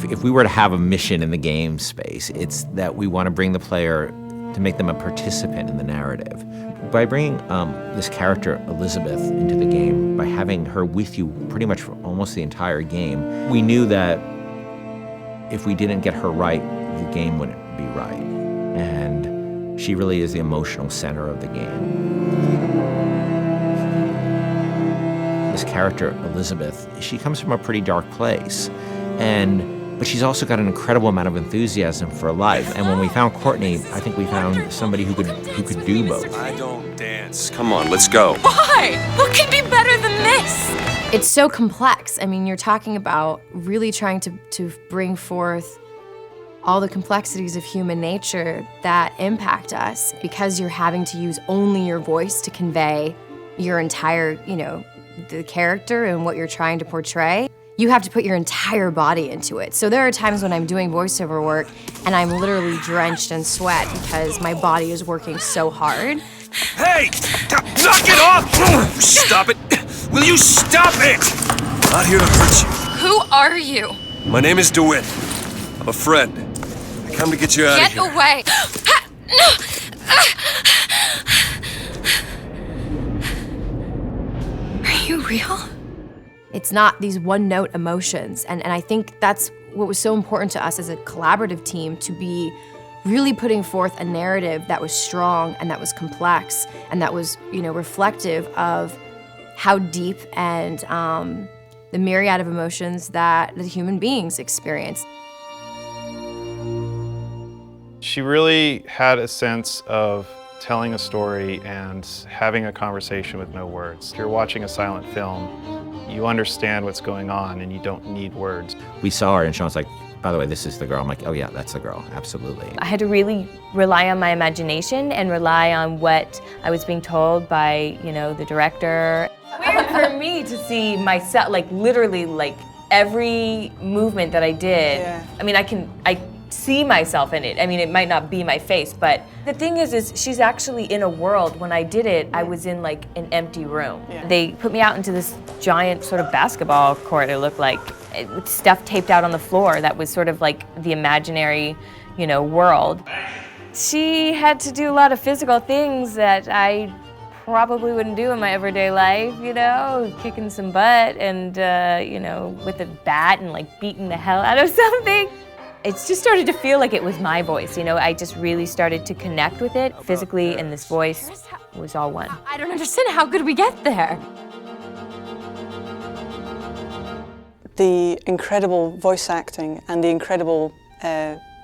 if we were to have a mission in the game space, it's that we want to bring the player to make them a participant in the narrative. By bringing this character, Elizabeth, into the game, by having her with you pretty much for almost the entire game, we knew that if we didn't get her right, the game wouldn't be right. And she really is the emotional center of the game. This character, Elizabeth, she comes from a pretty dark place. But she's also got an incredible amount of enthusiasm for life. And when we found Courtney, I think we found somebody who could do both. I don't dance. Come on, let's go. Why? What could be better than this? It's so complex. I mean, you're talking about really trying to bring forth all the complexities of human nature that impact us because you're having to use only your voice to convey your entire, the character and what you're trying to portray. You have to put your entire body into it. So there are times when I'm doing voiceover work and I'm literally drenched in sweat because my body is working so hard. Hey! Knock it off! Stop it! Will you stop it? I'm not here to hurt you. Who are you? My name is DeWitt. I'm a friend. I come to get you out of here. Get away! Are you real? It's not these one-note emotions, and I think that's what was so important to us as a collaborative team, to be really putting forth a narrative that was strong and that was complex and that was, reflective of how deep and the myriad of emotions that the human beings experience. She really had a sense of telling a story and having a conversation with no words. If you're watching a silent film, you understand what's going on and you don't need words. We saw her and Sean's like, by the way, this is the girl. I'm like, oh yeah, that's the girl, absolutely. I had to really rely on my imagination and rely on what I was being told by, the director. Weird for me to see myself, literally, every movement that I did. Yeah. I mean, I see myself in it. I mean, it might not be my face, but the thing is she's actually in a world. When I did it, I was in an empty room. Yeah. They put me out into this giant sort of basketball court, it looked like, with stuff taped out on the floor that was sort of like the imaginary, world. She had to do a lot of physical things that I probably wouldn't do in my everyday life, kicking some butt and, with a bat and beating the hell out of something. It just started to feel like it was my voice, I just really started to connect with it physically, and this voice was all one. I don't understand, how could we get there? The incredible voice acting and the incredible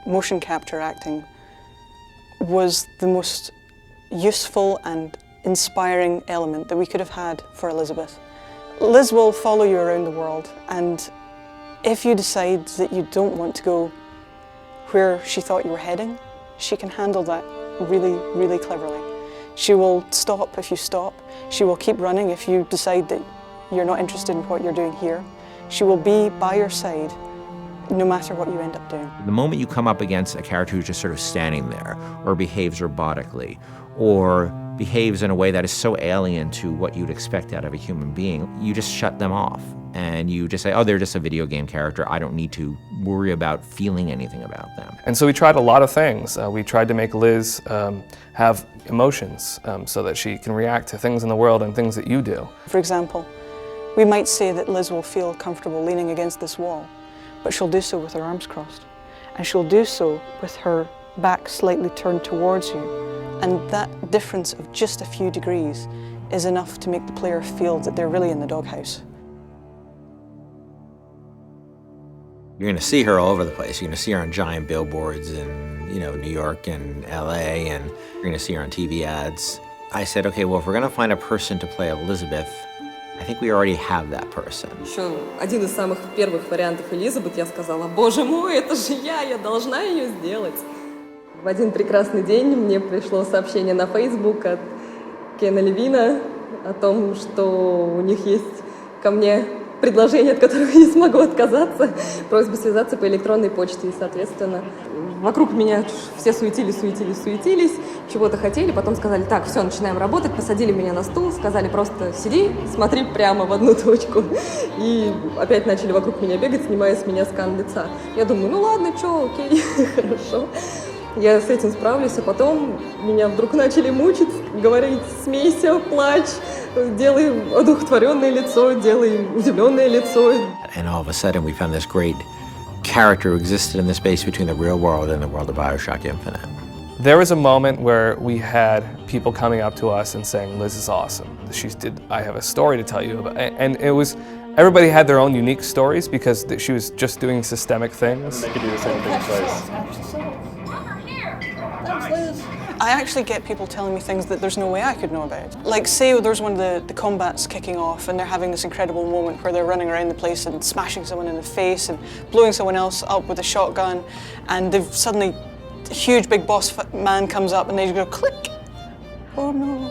motion capture acting was the most useful and inspiring element that we could have had for Elizabeth. Liz will follow you around the world, and if you decide that you don't want to go where she thought you were heading, she can handle that really, really cleverly. She will stop if you stop. She will keep running if you decide that you're not interested in what you're doing here. She will be by your side no matter what you end up doing. The moment you come up against a character who's just sort of standing there, or behaves robotically, or behaves in a way that is so alien to what you'd expect out of a human being, you just shut them off. And you just say, oh, they're just a video game character. I don't need to worry about feeling anything about them. And so we tried a lot of things. We tried to make Liz have emotions so that she can react to things in the world and things that you do. For example, we might say that Liz will feel comfortable leaning against this wall, but she'll do so with her arms crossed. And she'll do so with her back slightly turned towards you. And that difference of just a few degrees is enough to make the player feel that they're really in the doghouse. You're going to see her all over the place. You're going to see her on giant billboards in, New York and LA, and you're going to see her on TV ads. I said, okay, well, if we're going to find a person to play Elizabeth, I think we already have that person. Еще один из самых первых вариантов Элизабет, я сказала, боже мой, это же я должна ее сделать. В один прекрасный день мне пришло сообщение на Facebook от Кена Левина о том, что у них есть ко мне предложение, от которого я не смогу отказаться, просьба связаться по электронной почте. И, соответственно, вокруг меня все суетились, чего-то хотели, потом сказали, так, все, начинаем работать, посадили меня на стул, сказали, просто сиди, смотри прямо в одну точку. И опять начали вокруг меня бегать, снимая с меня скан лица. Я думаю, ну ладно, что, окей, хорошо. Я с этим справлюсь, а потом меня вдруг начали мучить, говорить, смейся, плачь, делай одухотворенное лицо, делай удивленное лицо. And all of a sudden we found this great character who existed in the space between the real world and the world of BioShock Infinite. There was a moment where we had people coming up to us and saying, Liz is awesome. I have a story to tell you about. And it was, everybody had their own unique stories because she was just doing systemic things. They could do the same thing twice. I actually get people telling me things that there's no way I could know about. Like, say there's one of the combats kicking off and they're having this incredible moment where they're running around the place and smashing someone in the face and blowing someone else up with a shotgun, and they've suddenly, a huge big boss man comes up and they just go click. Oh no.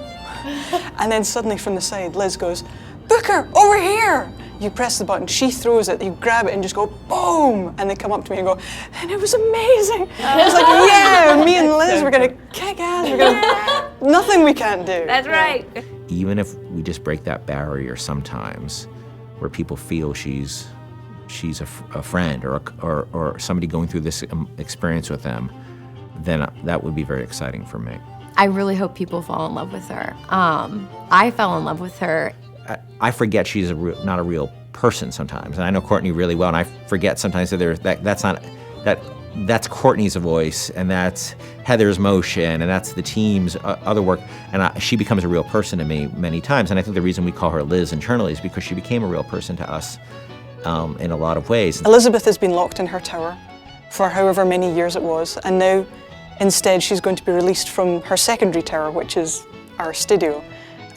And then suddenly from the side, Liz goes, Booker, over here! You press the button, she throws it, you grab it and just go boom! And they come up to me and go, and it was amazing! I was like, yeah, me and Liz, we're gonna kick ass, nothing we can't do. That's right. Even if we just break that barrier sometimes, where people feel she's a friend or somebody going through this experience with them, then that would be very exciting for me. I really hope people fall in love with her. I fell in love with her. I forget she's not a real person sometimes, and I know Courtney really well, and I forget sometimes that that's Courtney's voice, and that's Heather's motion, and that's the team's other work, and she becomes a real person to me many times. And I think the reason we call her Liz internally is because she became a real person to us in a lot of ways. Elizabeth has been locked in her tower for however many years it was, and now instead she's going to be released from her secondary tower, which is our studio,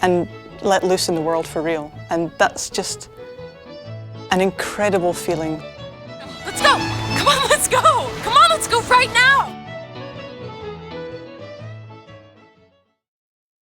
and let loose in the world for real. And that's just an incredible feeling. Let's go!